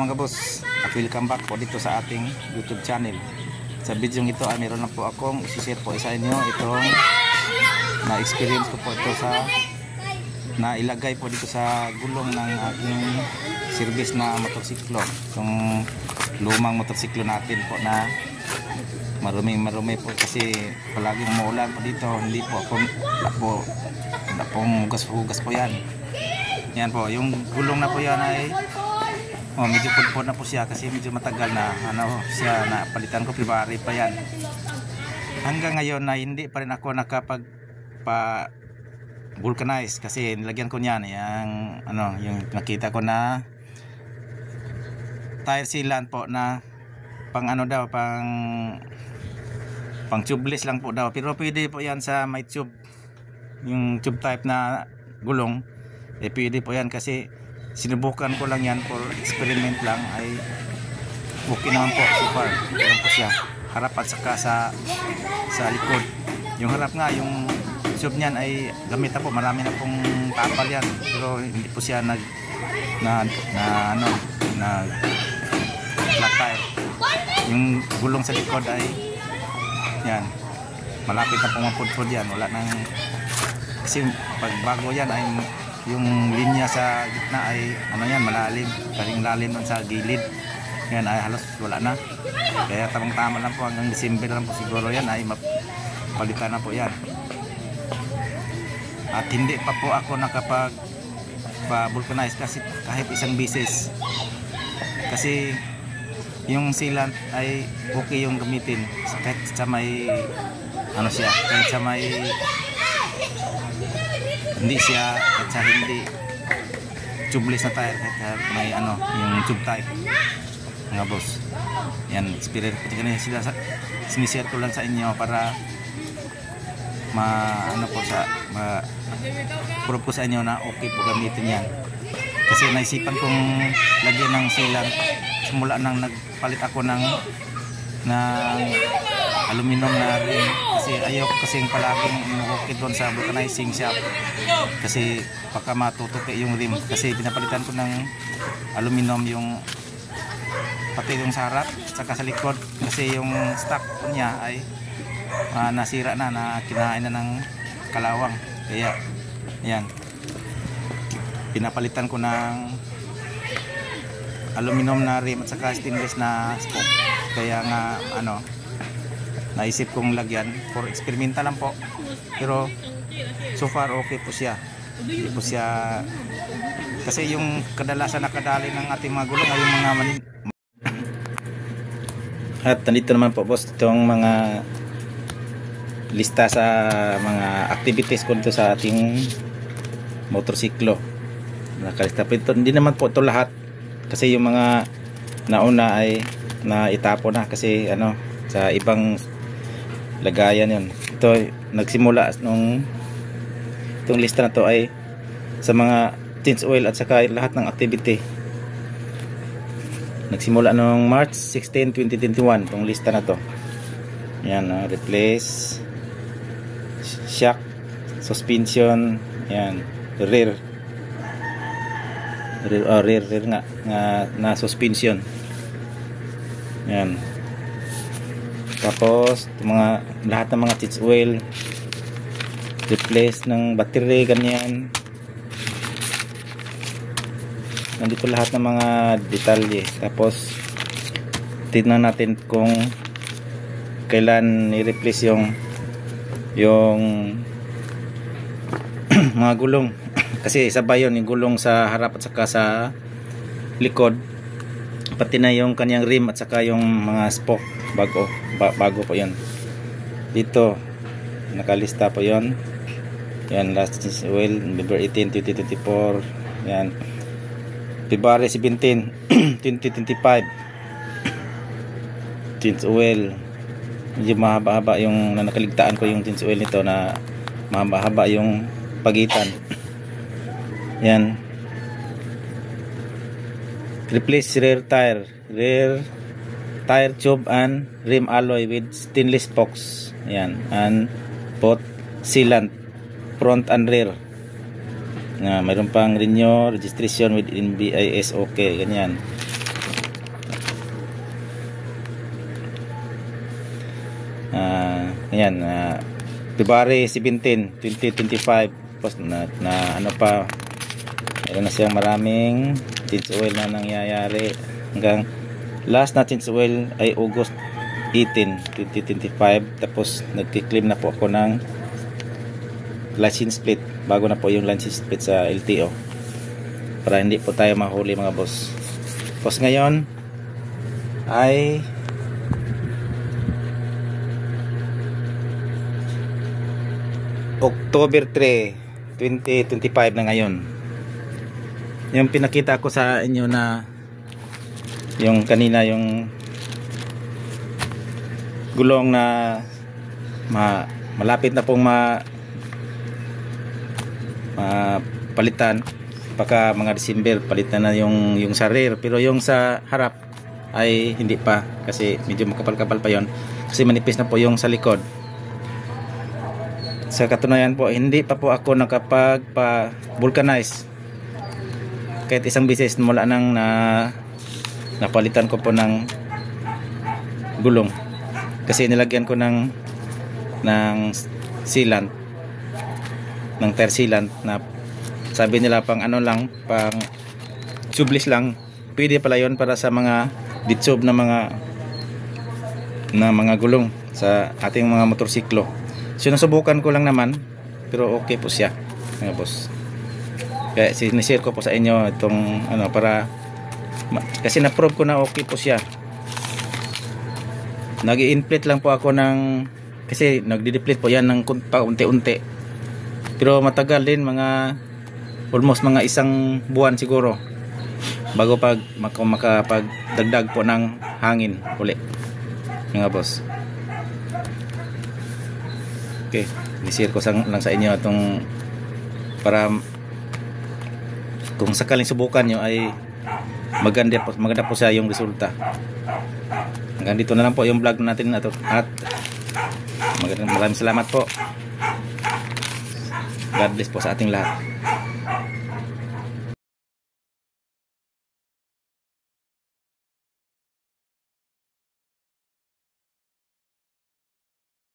mga boss, at welcome back po dito sa ating YouTube channel. Sa video ito ay meron na po akong isi-share po sa inyo itong na-experience ko po ito sa nailagay po dito sa gulong ng aking service na motorsiklo. Itong lumang motorsiklo natin po na marumi po kasi palaging umuulan po dito. Hindi po ako wala pong hugas po yan. Yan po, yung gulong na po yan ay medyo pudpud na po siya kasi medyo matagal na siya na palitan ko, February pa yan. Hanggang ngayon na hindi pa rin ako nakapag vulcanize kasi nilagyan ko niyan yung nakita ko na tire sealant po na pang pang tubeless lang po daw, pero pwede po yan sa may tube, yung tube type na gulong pwede po yan kasi sinubukan ko lang yan for experiment lang, ay okay naman po so far. Meron po siya harap at saka sa likod. Yung harap nga, yung tube niyan ay gamit na po, marami na pong tapal yan, pero hindi po siya flat tire. Yung gulong sa likod ay yan, malapit na pong mapudpud yan, wala nang, kasi pag bago yan ay yung linya sa gitna ay malalim, karing lalim nun sa gilid. Yan ay halos wala na, kaya tamang-tama lang po, hanggang December lang po siguro yan ay mapalitan na po yan. At hindi pa po ako nakapag vulcanize kasi kahit isang bisis, kasi yung sealant ay okay yung gamitin kahit sa may kahit sa may hindi siya, at sa hindi tubeless na tire, kahit may yung tube type mga boss. Yan, experience ko kanina sila, sinishare ko lang sa inyo para prove ko sa inyo na okay po gamitin yan. Kasi naisipan kong lagyan ng sealant simula nang nagpalit ako ng aluminum na rin, kasi ayaw ko kasing palaging inukit doon sa vulcanizing shop kasi baka matutupi yung rim, kasi pinapalitan ko ng aluminum yung pati yung sa harap saka sa likod, kasi yung stock niya ay nasira na kinain na ng kalawang, kaya yan, pinapalitan ko ng aluminum na rim at saka stainless na spoke. Kaya nga naisip kong lagyan for experimental lang po, pero so far okay po siya. Hindi po siya, kasi yung kadalasan nakadali ng ating mga gulong ay yung mga at nandito naman po boss itong mga lista sa mga activities ko dito sa ating motorsiklo. Nakalista po ito, hindi naman po ito lahat kasi yung mga nauna ay naitapo na kasi sa ibang lagayan yun. Ito nagsimula nung itong lista na to ay sa mga change oil at saka lahat ng activity. Nagsimula nung March 16, 2021 itong lista na to. Yan, replace shock, suspension, yan, rear nga na suspension. Yan. Tapos lahat ng mga change oil, replace ng battery, ganyan. Nandito lahat ng mga detalye. Tapos tingnan natin kung kailan i-replace yung mga gulong kasi sabay yun, yung gulong sa harap at saka sa likod, pati na yung kanyang rim at saka yung mga spoke bago po yun. Dito nakalista po yun. Yan, last oil November 18, 2024. Yan, February 17, 2025 change oil. Medyo mahaba-haba yung nakaligtaan ko yung change oil nito, na mahaba-haba yung pagitan. Yan, replace rear tire tube and rim alloy with stainless spokes. Yan, and both sealant front and rear. Mayroon pang renew registration with NBIS, okay, ganyan. Ayan, February 17, 2025. Tapos na ano pa, meron na siyang maraming change oil na nangyayari. Hanggang last na change oil ay August 18, 2025. Tapos nagki-claim na po ako ng license plate. Bago na po yung license plate sa LTO. Para hindi po tayo mahuli mga boss. Tapos ngayon ay October 3, 2025 na ngayon. Yung pinakita ko sa inyo na yung kanina yung gulong na malapit na pong palitan, baka mga December palitan na yung sa rear, pero yung sa harap ay hindi pa kasi medyo makapal-kapal pa yon kasi manipis na po yung sa likod. Sa katunayan po, hindi pa po ako nakapag-vulcanize kahit isang beses mula nang napalitan ko po ng gulong kasi nilagyan ko ng sealant, ng tire sealant na sabi nila pang ano lang, pang tubeless lang. Pwede pala yon para sa mga ditsob na mga gulong sa ating mga motorsiklo. So nasubukan ko lang naman, pero okay po siya mga boss. Kaya sinishare ko po sa inyo itong ano, para kasi na-prove ko na okay po siya. Nag-i-inflate lang po ako ng, kasi nagdi-deflate po yan ng paunti-unti, pero matagal din, mga almost mga isang buwan siguro bago makapagdagdag po ng hangin uli mga boss. Okay, i-share ko lang sa inyo itong para kung sakaling subukan nyo ay maganda po siya yung resulta. Hanggang dito na lang po yung vlog natin at maraming salamat po. God bless po sa ating lahat.